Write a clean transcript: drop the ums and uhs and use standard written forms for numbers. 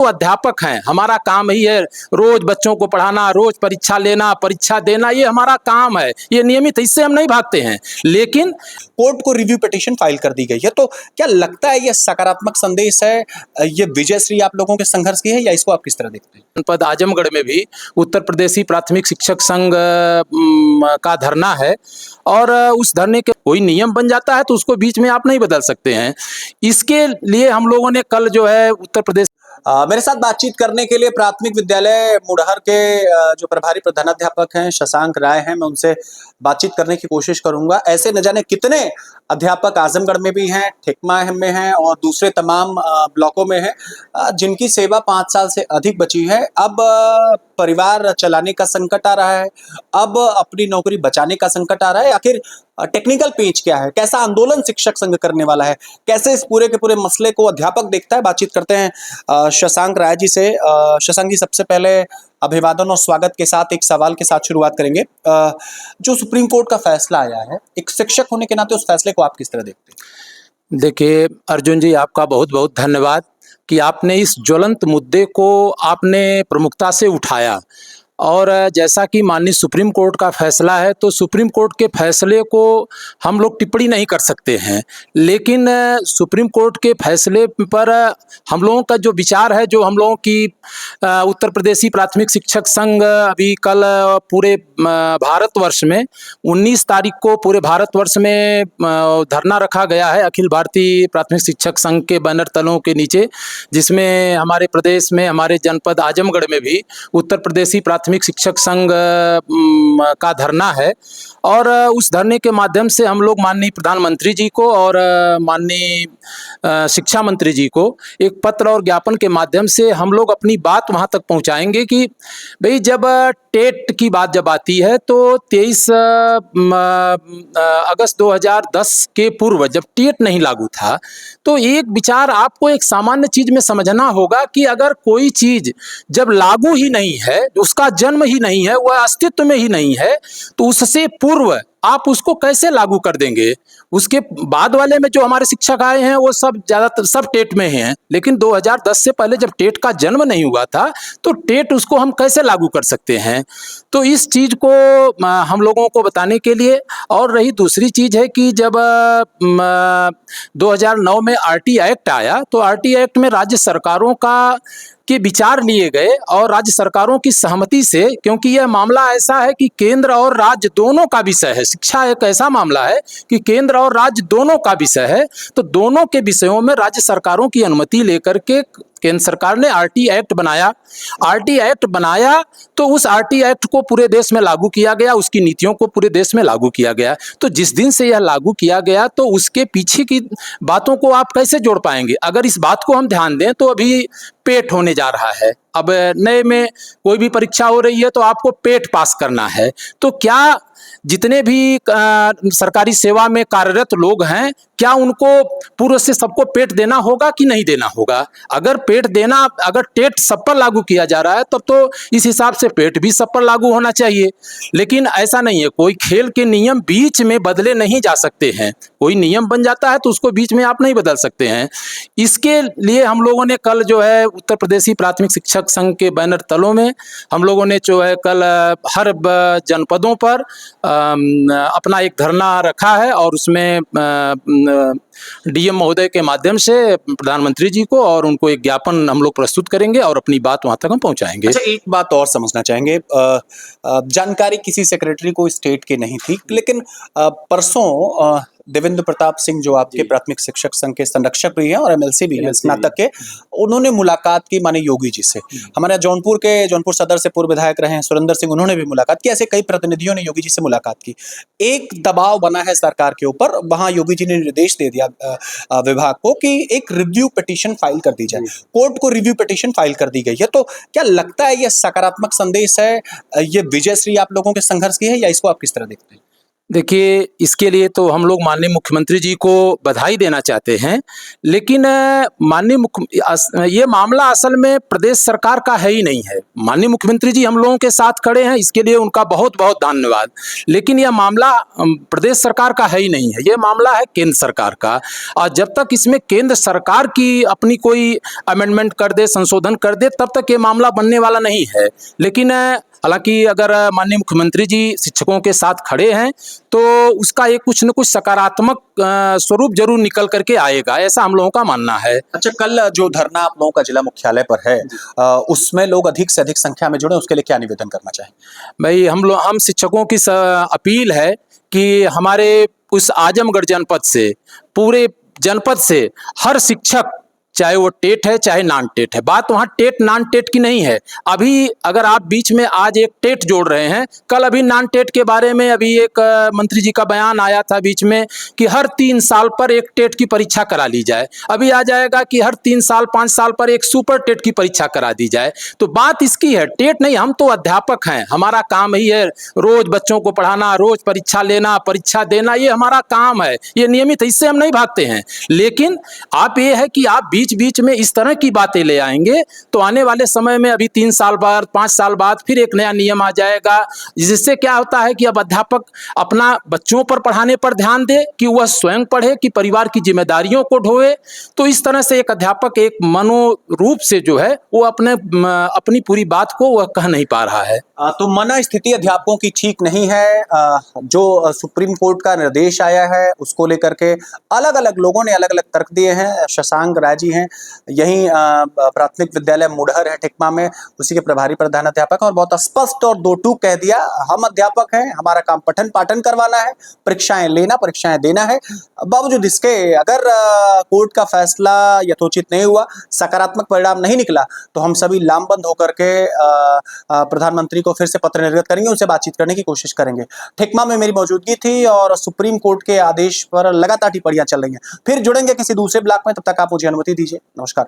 तो अध्यापक हैं, हमारा काम ही है रोज बच्चों को पढ़ाना, रोज परीक्षा लेना, परीक्षा देना, ये हमारा काम है, ये नियमित, इससे हम नहीं भागते हैं। लेकिन कोर्ट को रिव्यू पिटीशन फाइल कर दी गई है, तो क्या लगता है ये सकारात्मक संदेश है, ये विजयश्री आप लोगों के संघर्ष की है, या इसको आप किस तरह देखते हैं? जनपद आजमगढ़ में भी उत्तर प्रदेशी प्राथमिक शिक्षक संघ का धरना है, और उस धरने के कोई नियम बन जाता है तो उसको बीच में आप नहीं बदल सकते हैं। इसके लिए हम लोगों ने कल जो है उत्तर प्रदेश मेरे साथ बातचीत करने के लिए प्राथमिक विद्यालय मुढ़हर के जो प्रभारी प्रधानाध्यापक हैं शशांक राय हैं, मैं उनसे बातचीत करने की कोशिश करूंगा। ऐसे न जाने कितने अध्यापक आजमगढ़ में भी हैं, ठेकमा में हैं और दूसरे तमाम ब्लॉकों में हैं, जिनकी सेवा 5 साल से अधिक बची है। अब परिवार चलाने का संकट आ रहा है, अब अपनी नौकरी बचाने का संकट आ रहा है। आखिर टेक्निकल पेच क्या है, कैसा आंदोलन शिक्षक संघ करने वाला है, कैसे इस पूरे के पूरे मसले को अध्यापक देखता है, बातचीत करते हैं शशांक राय जी से। शशांक जी, सबसे पहले अभिवादन और स्वागत के साथ एक सवाल के साथ शुरुआत करेंगे। जो सुप्रीम कोर्ट का फैसला आया है, एक शिक्षक होने के नाते उस फैसले को आप किस तरह देखते हैं? देखिए अर्जुन जी, आपका बहुत बहुत धन्यवाद कि आपने इस ज्वलंत मुद्दे को आपने प्रमुखता से उठाया। और जैसा कि माननीय सुप्रीम कोर्ट का फैसला है, तो सुप्रीम कोर्ट के फैसले को हम लोग टिप्पणी नहीं कर सकते हैं, लेकिन सुप्रीम कोर्ट के फैसले पर हम लोगों का जो विचार है, जो हम लोगों की उत्तर प्रदेशी प्राथमिक शिक्षक संघ अभी कल पूरे भारतवर्ष में 19 तारीख को पूरे भारतवर्ष में धरना रखा गया है अखिल भारतीय प्राथमिक शिक्षक संघ के बैनर तलों के नीचे, जिसमें हमारे प्रदेश में, हमारे जनपद आजमगढ़ में भी उत्तर प्रदेशी प्राथमिक शिक्षक संघ का धरना है। और उस धरने के माध्यम से हम लोग माननीय प्रधानमंत्री जी को और माननीय शिक्षा मंत्री जी को एक पत्र और ज्ञापन के माध्यम से हम लोग अपनी बात वहां तक पहुंचाएंगे कि भाई, जब टेट की बात जब आती है तो 23 अगस्त 2010 के पूर्व जब टेट नहीं लागू था, तो एक विचार आपको एक सामान्य चीज में समझना होगा कि अगर कोई चीज जब लागू ही नहीं है, उसका जन्म ही नहीं है, वह अस्तित्व में ही नहीं है, तो उससे पूर्व आप उसको कैसे लागू कर देंगे? उसके बाद वाले में जो हमारे शिक्षक आए हैं वो सब ज़्यादातर सब टेट में हैं, लेकिन 2010 से पहले जब टेट का जन्म नहीं हुआ था तो टेट उसको हम कैसे लागू कर सकते हैं? तो इस चीज़ को हम लोगों को बताने के लिए। और रही दूसरी चीज़ है कि जब 2009 में आरटी एक्ट आया, तो आरटी एक्ट में राज्य सरकारों के विचार लिए गए और राज्य सरकारों की सहमति से, क्योंकि यह मामला ऐसा है कि केंद्र और राज्य दोनों का विषय है। शिक्षा एक ऐसा मामला है कि केंद्र और राज्य दोनों का विषय है, तो दोनों के विषयों में राज्य सरकारों की अनुमति लेकर के केंद्र सरकार ने आरटी एक्ट बनाया। आरटी एक्ट बनाया तो उस आरटी एक्ट को पूरे देश में लागू किया गया, उसकी नीतियों को पूरे देश में लागू किया गया। तो जिस दिन से यह लागू किया गया, तो उसके पीछे की बातों को आप कैसे जोड़ पाएंगे? अगर इस बात को हम ध्यान दें तो अभी पेट होने जा रहा है, अब नए में कोई भी परीक्षा हो रही है तो आपको पेट पास करना है। तो क्या जितने भी सरकारी सेवा में कार्यरत लोग हैं, क्या उनको पूर्व से सबको पेट देना होगा कि नहीं देना होगा? अगर पेट देना, अगर टेट सब पर लागू किया जा रहा है, तब तो इस हिसाब से पेट भी सब पर लागू होना चाहिए। लेकिन ऐसा नहीं है, कोई खेल के नियम बीच में बदले नहीं जा सकते हैं। कोई नियम बन जाता है तो उसको बीच में आप नहीं बदल सकते हैं। इसके लिए हम लोगों ने कल जो है उत्तर प्रदेशी प्राथमिक शिक्षक संघ के बैनर तलों में हम लोगों ने जो है कल हर जनपदों पर अपना एक धरना रखा है, और उसमें डीएम महोदय के माध्यम से प्रधानमंत्री जी को और उनको एक ज्ञापन हम लोग प्रस्तुत करेंगे और अपनी बात वहां तक हम पहुंचाएंगे। अच्छा, एक बात और समझना चाहेंगे, जानकारी किसी सेक्रेटरी को स्टेट की नहीं थी, लेकिन परसों देवेंद्र प्रताप सिंह जो आपके प्राथमिक शिक्षक संघ के संरक्षक भी हैं और एमएलसी भी हैं, स्नातक के, उन्होंने मुलाकात की माननीय योगी जी से। हमारे जौनपुर सदर से पूर्व विधायक रहे हैं सुरेंद्र सिंह, उन्होंने भी मुलाकात की। ऐसे कई प्रतिनिधियों ने योगी जी से मुलाकात की। एक दबाव बना है सरकार के ऊपर, वहां योगी जी ने निर्देश दे दिया विभाग को कि एक रिव्यू पिटीशन फाइल कर दी जाए। कोर्ट को रिव्यू पिटीशन फाइल कर दी गई है, तो क्या लगता है ये सकारात्मक संदेश है, ये विजयश्री आप लोगों के संघर्ष की है, या इसको आप किस तरह देखते हैं? देखिए, इसके लिए तो हम लोग माननीय मुख्यमंत्री जी को बधाई देना चाहते हैं, लेकिन ये मामला असल में प्रदेश सरकार का है ही नहीं है। माननीय मुख्यमंत्री जी हम लोगों के साथ खड़े हैं, इसके लिए उनका बहुत बहुत धन्यवाद। लेकिन यह मामला प्रदेश सरकार का है ही नहीं है, ये मामला है केंद्र सरकार का। और जब तक इसमें केंद्र सरकार की अपनी कोई अमेंडमेंट कर दे, संशोधन कर दे, तब तक ये मामला बनने वाला नहीं है। लेकिन हालांकि अगर माननीय मुख्यमंत्री जी शिक्षकों के साथ खड़े हैं तो उसका एक कुछ न कुछ सकारात्मक स्वरूप जरूर निकल करके आएगा, ऐसा हम लोगों का मानना है। अच्छा, कल जो धरना आप लोगों का जिला मुख्यालय पर है, उसमें लोग अधिक से अधिक संख्या में जुड़े, उसके लिए क्या निवेदन करना चाहें? भाई हम शिक्षकों की अपील है कि हमारे उस आजमगढ़ जनपद से, पूरे जनपद से हर शिक्षक, चाहे वो टेट है चाहे नॉन टेट है, बात वहाँ टेट नॉन टेट की नहीं है। अभी अगर आप बीच में आज एक टेट जोड़ रहे हैं, कल अभी नॉन टेट के बारे में अभी एक मंत्री जी का बयान आया था बीच में कि हर 3 साल पर एक टेट की परीक्षा करा ली जाए। अभी आ जाएगा कि हर 3 साल 5 साल पर एक सुपर टेट की परीक्षा करा दी जाए। तो बात इसकी है, टेट नहीं, हम तो अध्यापक हैं, हमारा काम ही है रोज बच्चों को पढ़ाना, रोज परीक्षा लेना, परीक्षा देना, ये हमारा काम है, ये नियमित है, इससे हम नहीं भागते हैं। लेकिन आप ये है कि आप बीच बीच में इस तरह की बातें ले आएंगे तो आने वाले समय में अभी 3 साल बाद, 5 साल बाद फिर एक नया नियम आ जाएगा, जिससे क्या होता है कि अब अध्यापक अपना बच्चों पर पढ़ाने पर ध्यान दे कि वह स्वयं पढ़े, कि परिवार की जिम्मेदारियों को ढोए। तो इस तरह से एक अध्यापक एक मनोरूप से जो है वो अपनी पूरी बात को वह कह नहीं पा रहा है। तो मन स्थिति अध्यापकों की ठीक नहीं है। जो सुप्रीम कोर्ट का निर्देश आया है उसको लेकर के अलग अलग लोगों ने अलग अलग तर्क दिए हैं। शशांक राय जी हैं, यही प्राथमिक विद्यालय मुढ़र है टिकमा में, उसी के प्रभारी प्रधानाध्यापक, और बहुत स्पष्ट और दो टूक कह दिया, हम अध्यापक हैं, हमारा काम पठन पाठन करवाना है, परीक्षाएं लेना, परीक्षाएं देना है। बावजूद इसके अगर कोर्ट का फैसला यथोचित नहीं हुआ, सकारात्मक परिणाम नहीं निकला, तो हम सभी लामबंद होकर के प्रधानमंत्री को फिर से पत्र निर्गत करेंगे, उनसे बातचीत करने की कोशिश करेंगे। टिकमा में मेरी मौजूदगी थी और सुप्रीम कोर्ट के आदेश पर लगातार टिप्पणियां चल रही हैं। फिर जुड़ेंगे किसी दूसरे ब्लॉक में, तब तक आप मुझे अनुमति दीजिए। नमस्कार।